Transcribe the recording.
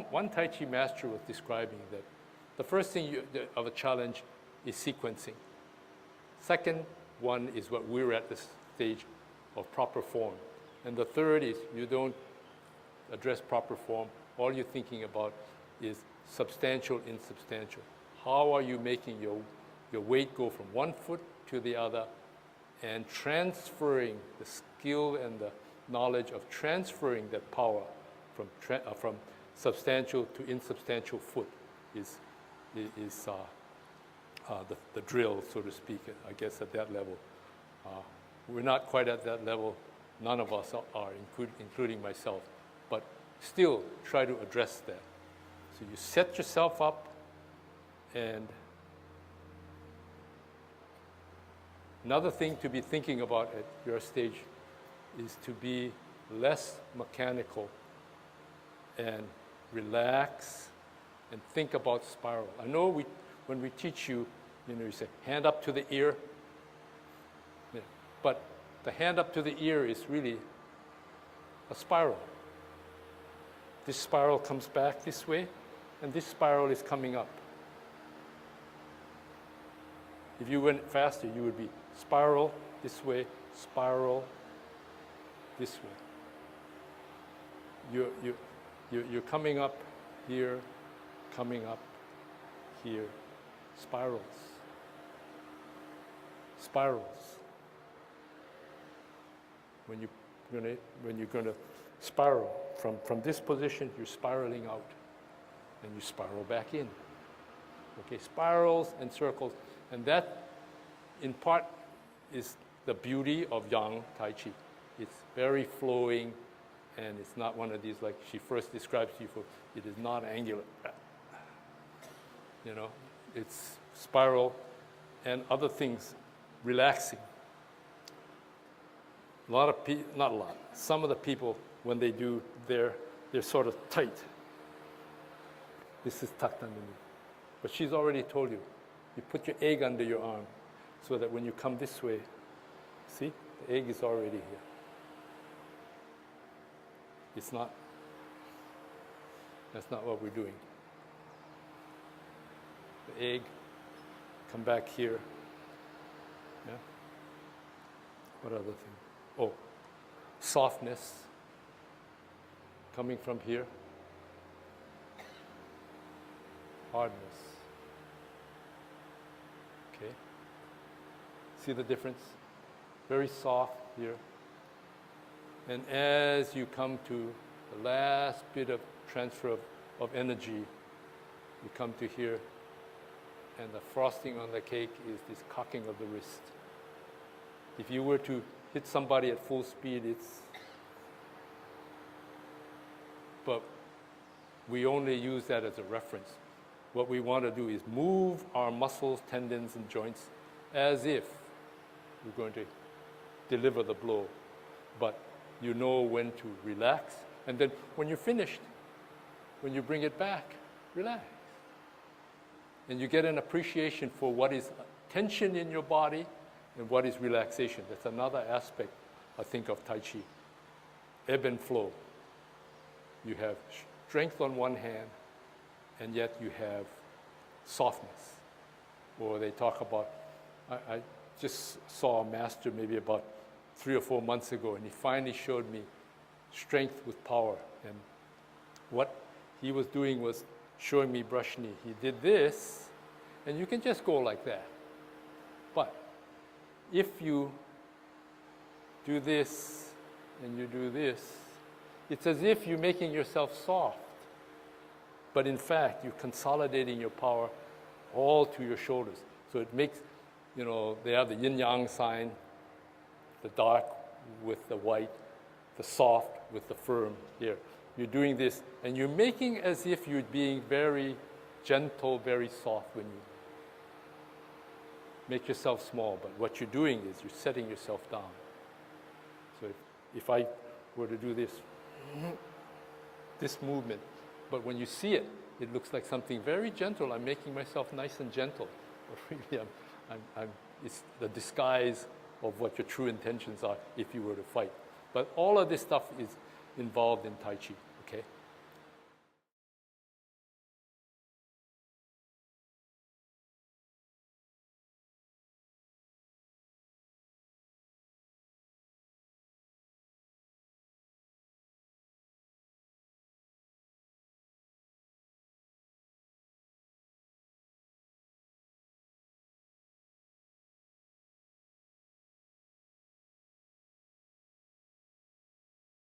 One Tai Chi master was describing that the first thing of a challenge is sequencing. Second one is what we're at the stage of proper form. And the third is you don't address proper form. All you're thinking about is substantial, insubstantial. How are you making your weight go from one foot to the other and transferring the skill and the knowledge of transferring that power from substantial to insubstantial foot is the drill, so to speak, I guess, at that level. We're not quite at that level. None of us are, including myself. But still, try to address that. So you set yourself up, and another thing to be thinking about at your stage is to be less mechanical and relax and think about spiral. I know when we teach you, you say, hand up to the ear. Yeah. But the hand up to the ear is really a spiral. This spiral comes back this way, and this spiral is coming up. If you went faster, you would be spiral this way, spiral this way. You're coming up here, coming up here, spirals. Spirals. When you're gonna spiral from this position, you're spiraling out, and you spiral back in. Okay, spirals and circles, and that, in part, is the beauty of Yang Tai Chi. It's very flowing, and it's not one of these like she first describes to you for. It is not angular. You know, it's spiral, and other things, relaxing. A lot of people, not a lot, some of the people, when they do, they're sort of tight. This is tucked underneath. But she's already told you, you put your egg under your arm so that when you come this way, see, the egg is already here. It's not, that's not what we're doing. The egg, come back here. Yeah. What other thing? Oh, softness coming from here. Hardness. Okay. See the difference? Very soft here. And as you come to the last bit of transfer of energy, you come to here, and the frosting on the cake is this cocking of the wrist. If you were to hit somebody at full speed, but we only use that as a reference. What we want to do is move our muscles, tendons, and joints as if we're going to deliver the blow. But you know when to relax. And then when you're finished, when you bring it back, relax. And you get an appreciation for what is tension in your body and what is relaxation. That's another aspect, I think, of Tai Chi. Ebb and flow. You have strength on one hand, and yet you have softness. Or they talk about, I just saw a master maybe about 3 or 4 months ago, and he finally showed me strength with power. And what he was doing was showing me brush knee. He did this, and you can just go like that. But if you do this and you do this, it's as if you're making yourself soft. But in fact, you're consolidating your power all to your shoulders. So it makes, they have the yin-yang sign, the dark with the white, the soft with the firm here. You're doing this, and you're making as if you're being very gentle, very soft when you make yourself small. But what you're doing is you're setting yourself down. So if I were to do this movement, but when you see it, it looks like something very gentle. I'm making myself nice and gentle. But really, it's the disguise of what your true intentions are if you were to fight. But all of this stuff is involved in Tai Chi.